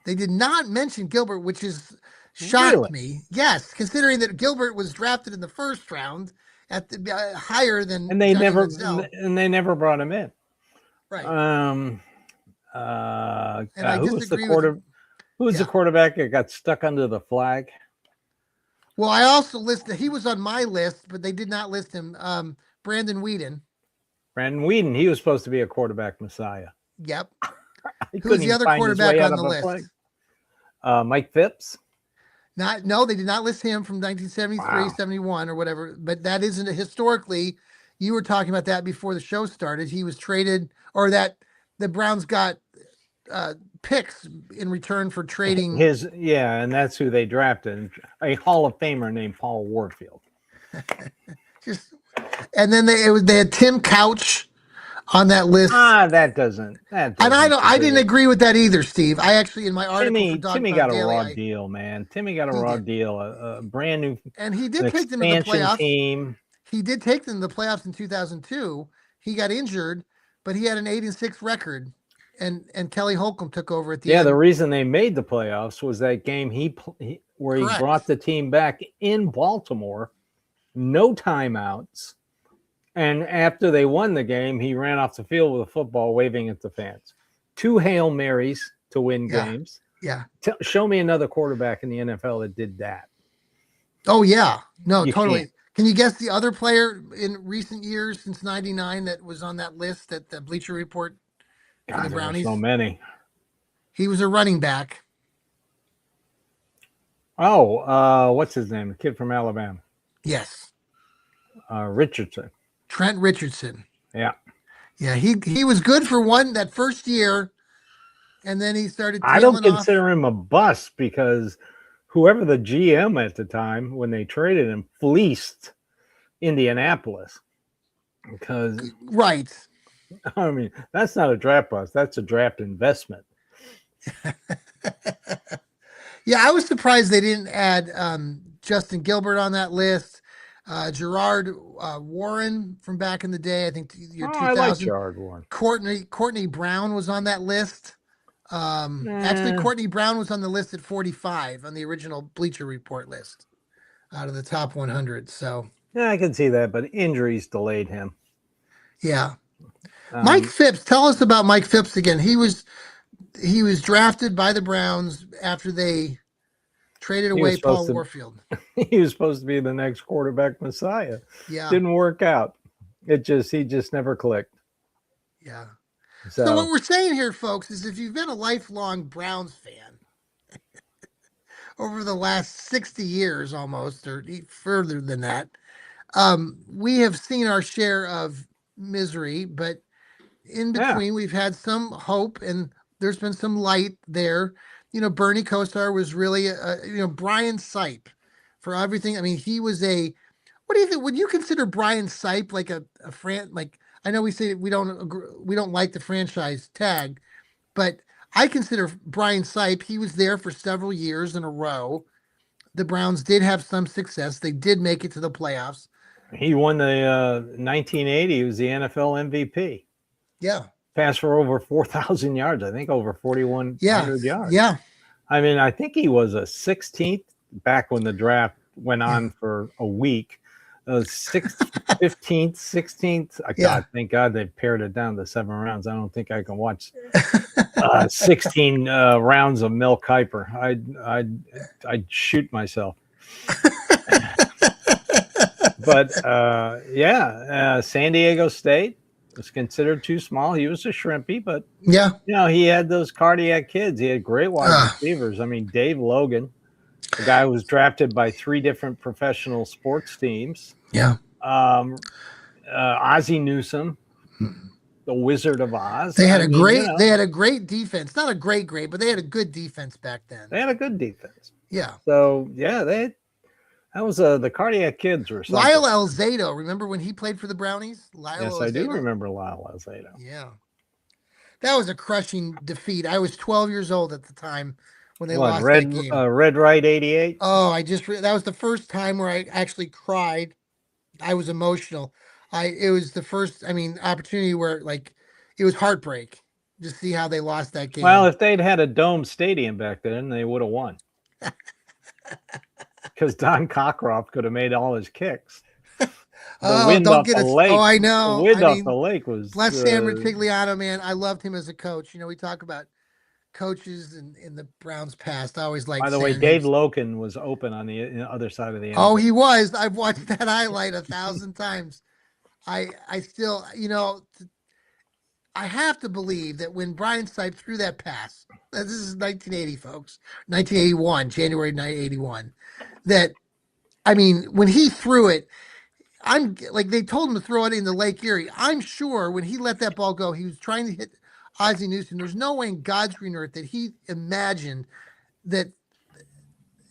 [SPEAKER 1] They did not mention Gilbert, which is shocked me. Yes, considering that Gilbert was drafted in the first round at the higher than
[SPEAKER 2] and they
[SPEAKER 1] Johnny
[SPEAKER 2] never
[SPEAKER 1] Manziel.
[SPEAKER 2] And they never brought him in.
[SPEAKER 1] Right.
[SPEAKER 2] And
[SPEAKER 1] I
[SPEAKER 2] who was the quarterback that got stuck under the flag?
[SPEAKER 1] Well, I also listed, he was on my list, but they did not list him. Brandon Weeden.
[SPEAKER 2] He was supposed to be a quarterback messiah.
[SPEAKER 1] Yep. Who's the other quarterback on the list?
[SPEAKER 2] Mike Phipps.
[SPEAKER 1] No, they did not list him from 1973, 71 or whatever, but that isn't historically. You were talking about that before the show started. He was traded, or that the Browns got picks in return for trading
[SPEAKER 2] and that's who they drafted, a Hall of Famer named Paul Warfield.
[SPEAKER 1] And then they had Tim Couch on that list.
[SPEAKER 2] That doesn't.
[SPEAKER 1] And I didn't agree with that either, Steve. I actually, in my article,
[SPEAKER 2] Timmy got a raw deal, man. Timmy got a raw deal, a brand new,
[SPEAKER 1] and he did take them to the playoffs.
[SPEAKER 2] Team.
[SPEAKER 1] He did take them to the playoffs in 2002. He got injured, but he had an 8-6 record, and Kelly Holcomb took over at the end.
[SPEAKER 2] Yeah, the reason they made the playoffs was that game where he brought the team back in Baltimore, no timeouts. And after they won the game, he ran off the field with a football waving at the fans. 2 Hail Marys to win games.
[SPEAKER 1] Yeah.
[SPEAKER 2] Show me another quarterback in the NFL that did that.
[SPEAKER 1] Oh, yeah. No, totally. Can't. Can you guess the other player in recent years since 99 that was on that list at the Bleacher Report for the Brownies?
[SPEAKER 2] So many.
[SPEAKER 1] He was a running back.
[SPEAKER 2] Oh, what's his name? The kid from Alabama.
[SPEAKER 1] Yes.
[SPEAKER 2] Richardson.
[SPEAKER 1] Trent Richardson.
[SPEAKER 2] Yeah.
[SPEAKER 1] Yeah, he was good for that first year, and then he started
[SPEAKER 2] I don't consider him a bust because whoever the GM at the time, when they traded him, fleeced Indianapolis. Because
[SPEAKER 1] right.
[SPEAKER 2] I mean, that's not a draft bust. That's a draft investment.
[SPEAKER 1] Yeah, I was surprised they didn't add Justin Gilbert on that list. Gerard Warren from back in the day, I think year 2000. I like
[SPEAKER 2] Gerard Warren.
[SPEAKER 1] Courtney Brown was on that list. Actually, Courtney Brown was on the list at 45 on the original Bleacher Report list out of the top 100. So
[SPEAKER 2] yeah, I can see that, but injuries delayed him.
[SPEAKER 1] Yeah. Mike Phipps, tell us about Mike Phipps again. He was drafted by the Browns after they traded away Paul Warfield.
[SPEAKER 2] He was supposed to be the next quarterback messiah.
[SPEAKER 1] Yeah.
[SPEAKER 2] Didn't work out. He just never clicked.
[SPEAKER 1] Yeah. So what we're saying here, folks, is if you've been a lifelong Browns fan over the last 60 years almost, or further than that, we have seen our share of misery, but in between we've had some hope and there's been some light there. You know, Bernie Kosar was really, Brian Sipe for everything. I mean, he was what do you think? Would you consider Brian Sipe like a I know we say we don't like the franchise tag, but I consider Brian Sipe. He was there for several years in a row. The Browns did have some success. They did make it to the playoffs.
[SPEAKER 2] He won the 1980. He was the NFL MVP.
[SPEAKER 1] Yeah.
[SPEAKER 2] Passed for over 4,000 yards. I think over 4,100 yards.
[SPEAKER 1] Yeah.
[SPEAKER 2] I mean, I think he was a 16th back when the draft went on for a week. 15th, 16th. God, thank God they pared it down to 7 rounds. I don't think I can watch 16 rounds of Mel Kiper. I'd shoot myself. But San Diego State was considered too small. He was a shrimpy, but he had those cardiac kids. He had great wide receivers. I mean, Dave Logan, the guy who was drafted by 3 different professional sports teams.
[SPEAKER 1] Yeah.
[SPEAKER 2] Ozzie Newsome, the Wizard of Oz.
[SPEAKER 1] They had they had a great defense. Not a great, but they had a good defense back then.
[SPEAKER 2] They had a good defense.
[SPEAKER 1] Yeah.
[SPEAKER 2] So that was the cardiac kids were something.
[SPEAKER 1] Lyle Alzado, remember when he played for the Brownies?
[SPEAKER 2] Yes, I do remember Lyle Alzado.
[SPEAKER 1] Yeah. That was a crushing defeat. I was 12 years old at the time when they lost that game.
[SPEAKER 2] Red Right 88?
[SPEAKER 1] Oh, that was the first time where I actually cried. I was emotional. It was the first, opportunity where it was heartbreak to see how they lost that game.
[SPEAKER 2] Well, if they'd had a dome stadium back then, they would have won. Because Don Cockcroft could have made all his kicks. The wind off the lake.
[SPEAKER 1] Oh, I know.
[SPEAKER 2] The wind off the lake was.
[SPEAKER 1] Bless Sam Rutigliano, man. I loved him as a coach. We talk about coaches in the Browns past. I always liked.
[SPEAKER 2] By the way, Dave Loken was open on the other side of the end.
[SPEAKER 1] Oh, he was. I've watched that highlight 1,000 times. I still, I have to believe that when Brian Sipe threw that pass, this is 1980, folks, 1981, January 1981, that, when he threw it, they told him to throw it into Lake Erie. I'm sure when he let that ball go, he was trying to hit Ozzie Newsome. There's no way in God's green earth that he imagined that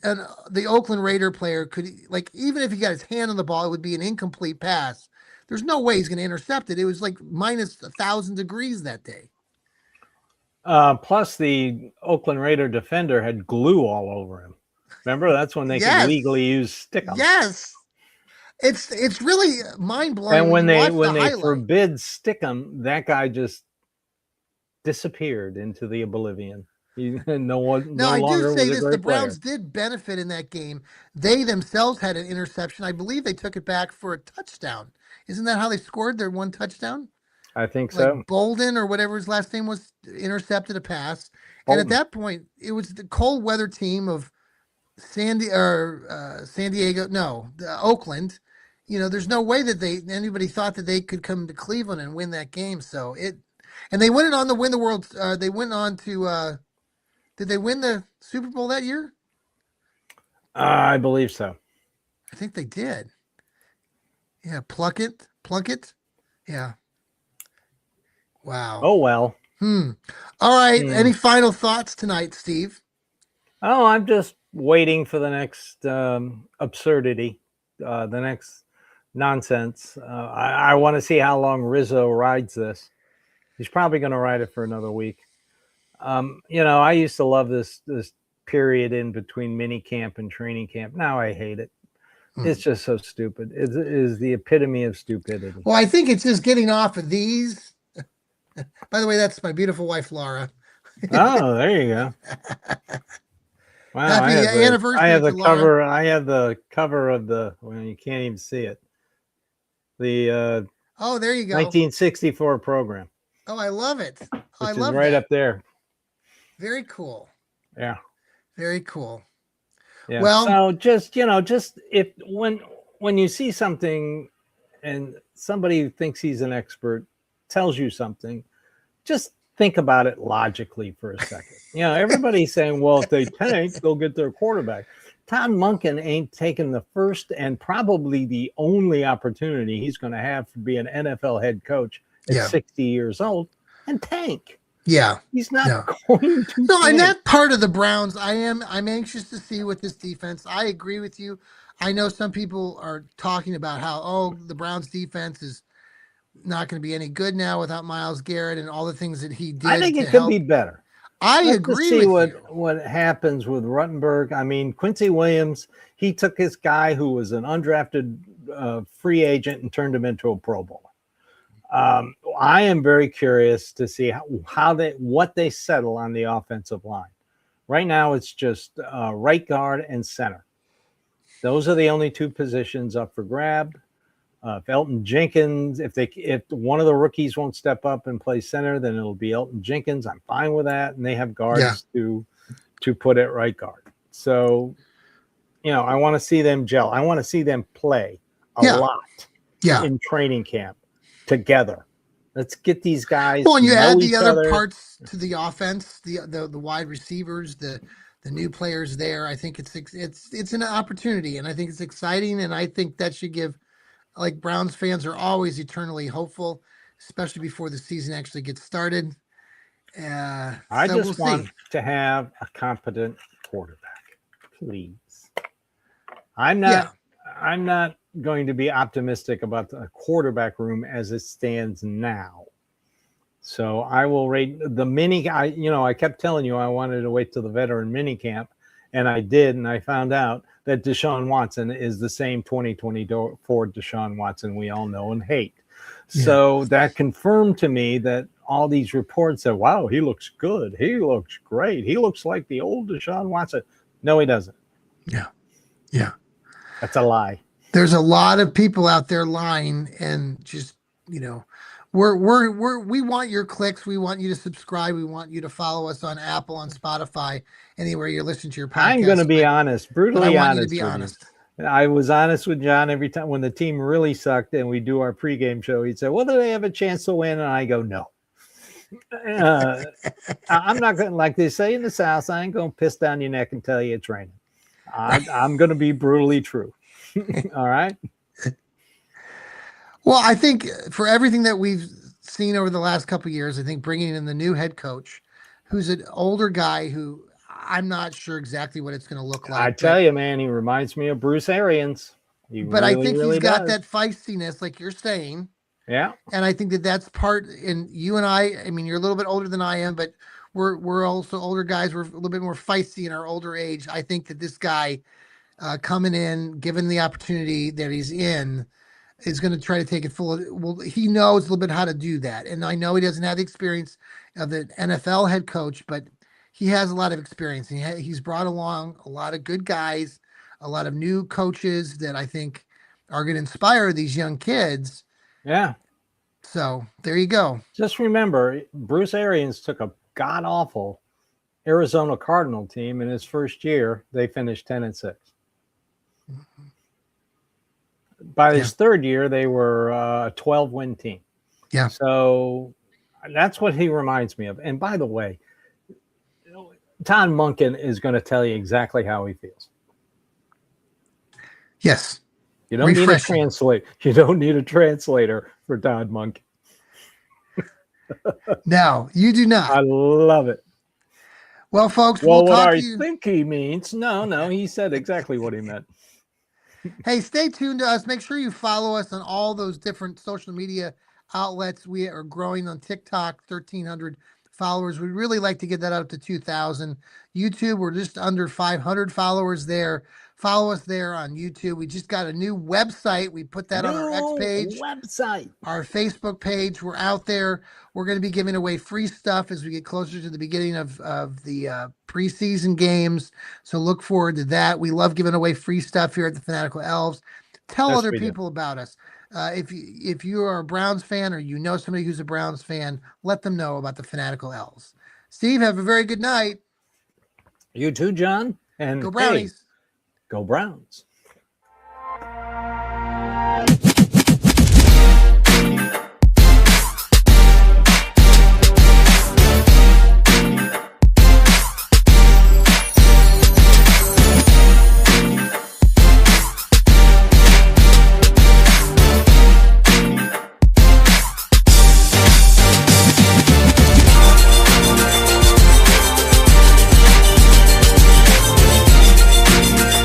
[SPEAKER 1] the Oakland Raider player could, even if he got his hand on the ball, it would be an incomplete pass. There's no way he's going to intercept it. It was minus 1,000 degrees that day.
[SPEAKER 2] Plus, the Oakland Raider defender had glue all over him. Remember, that's when they could legally use stickum.
[SPEAKER 1] Yes, it's really mind blowing.
[SPEAKER 2] And when they forbid stickum, that guy just disappeared into the oblivion.
[SPEAKER 1] I do say this: the Browns did benefit in that game. They themselves had an interception. I believe they took it back for a touchdown. Isn't that how they scored their one touchdown?
[SPEAKER 2] I think so.
[SPEAKER 1] Bolden or whatever his last name was intercepted a pass. Bolton. And at that point, it was the cold weather team of Oakland. There's no way that anybody thought that they could come to Cleveland and win that game. So and they went on to win the world. They went on to, did they win the Super Bowl that year?
[SPEAKER 2] I believe so.
[SPEAKER 1] I think they did. Yeah, Plunkett. Yeah. Wow.
[SPEAKER 2] Oh, well.
[SPEAKER 1] All right. Any final thoughts tonight, Steve?
[SPEAKER 2] Oh, I'm just waiting for the next absurdity, the next nonsense. I want to see how long Rizzo rides this. He's probably going to ride it for another week. I used to love this period in between mini camp and training camp. Now I hate it. It's just so stupid. It is the epitome of stupidity.
[SPEAKER 1] Well, I think it's just getting off of these. By the way, that's my beautiful wife, Laura.
[SPEAKER 2] Oh, there you go. Wow,
[SPEAKER 1] Happy anniversary.
[SPEAKER 2] I have the cover. I have the cover of the. Well, you can't even see it. The
[SPEAKER 1] oh, there you go.
[SPEAKER 2] 1964 program.
[SPEAKER 1] Oh, I love it.
[SPEAKER 2] I love it. Right up there.
[SPEAKER 1] Very cool.
[SPEAKER 2] Yeah.
[SPEAKER 1] Very cool.
[SPEAKER 2] Yeah. Well, so just if when you see something and somebody who thinks he's an expert tells you something, just think about it logically for a second. Everybody's saying, well, if they tank, they'll get their quarterback. Todd Monken ain't taking the first and probably the only opportunity he's going to have to be an NFL head coach at 60 years old and tank.
[SPEAKER 1] Yeah.
[SPEAKER 2] He's not going to.
[SPEAKER 1] No, and that part of the Browns, I'm anxious to see what this defense. I agree with you. I know some people are talking about how, the Browns defense is not going to be any good now without Myles Garrett and all the things that he did.
[SPEAKER 2] I think it could be better.
[SPEAKER 1] I agree with you.
[SPEAKER 2] What happens with Ruttenberg. I mean, Quincy Williams, he took this guy who was an undrafted free agent and turned him into a Pro Bowler. I am very curious to see what they settle on the offensive line. Right now, it's just right guard and center. Those are the only two positions up for grab. If Elton Jenkins, if one of the rookies won't step up and play center, then it'll be Elton Jenkins. I'm fine with that, and they have guards to put at right guard. So, I want to see them gel. I want to see them play a lot in training camp together. Let's get these guys.
[SPEAKER 1] Well, and you add the other parts to the offense, the wide receivers, the new players there. I think it's an opportunity, and I think it's exciting, and I think that should give. Like Browns fans are always eternally hopeful, especially before the season actually gets started.
[SPEAKER 2] I just want to have a competent quarterback, please. I'm not going to be optimistic about the quarterback room as it stands now. So I will rate the mini. I kept telling you I wanted to wait till the veteran mini camp, and I did, and I found out that Deshaun Watson is the same 2024 Deshaun Watson we all know and hate. Yeah. So that confirmed to me that all these reports that, wow, he looks good. He looks great. He looks like the old Deshaun Watson. No, he doesn't.
[SPEAKER 1] Yeah. Yeah.
[SPEAKER 2] That's a lie.
[SPEAKER 1] There's a lot of people out there lying and just, we want your clicks. We want you to subscribe. We want you to follow us on Apple, on Spotify, anywhere you're listening to your podcast.
[SPEAKER 2] I'm going to be honest, brutally honest. I was honest with John every time when the team really sucked and we do our pregame show. He'd say, well, do they have a chance to win? And I go, no. I'm not going to, like they say in the South, I ain't going to piss down your neck and tell you it's raining. I'm going to be brutally true. All right.
[SPEAKER 1] Well, I think for everything that we've seen over the last couple of years, I think bringing in the new head coach, who's an older guy who I'm not sure exactly what it's going to look like.
[SPEAKER 2] I tell you, man, he reminds me of Bruce Arians.
[SPEAKER 1] I think he's got that feistiness, like you're saying.
[SPEAKER 2] Yeah.
[SPEAKER 1] And I think that's part. And you and I mean, you're a little bit older than I am, but we're also older guys. We're a little bit more feisty in our older age. I think that this guy coming in, given the opportunity that he's in, is going to try to take it full. Well, he knows a little bit how to do that. And I know he doesn't have the experience of the NFL head coach, but he has a lot of experience. And he's brought along a lot of good guys, a lot of new coaches that I think are going to inspire these young kids.
[SPEAKER 2] Yeah.
[SPEAKER 1] So there you go.
[SPEAKER 2] Just remember, Bruce Arians took a god-awful Arizona Cardinal team in his first year. They finished 10-6. Mm-hmm. By his third year, they were a 12-win team.
[SPEAKER 1] Yeah.
[SPEAKER 2] So that's what he reminds me of. And by the way, Todd Monken is going to tell you exactly how he feels.
[SPEAKER 1] Yes.
[SPEAKER 2] You don't need a translator. You don't need a translator for Todd Monken.
[SPEAKER 1] No, you do not.
[SPEAKER 2] I love it.
[SPEAKER 1] Well, folks,
[SPEAKER 2] what I think he means. No, he said exactly what he meant.
[SPEAKER 1] Hey, stay tuned to us. Make sure you follow us on all those different social media outlets. We are growing on TikTok, 1,300 followers. We'd really like to get that up to 2,000. YouTube, we're just under 500 followers there. Follow us there on YouTube. We just got a new website. We put that on our X page. Our Facebook page. We're out there. We're going to be giving away free stuff as we get closer to the beginning of the preseason games. So look forward to that. We love giving away free stuff here at the Fanatical Elfz. Tell other people about us. If you are a Browns fan or you know somebody who's a Browns fan, let them know about the Fanatical Elfz. Steve, have a very good night.
[SPEAKER 2] You too, John. And
[SPEAKER 1] go Brownies.
[SPEAKER 2] Hey, go Browns.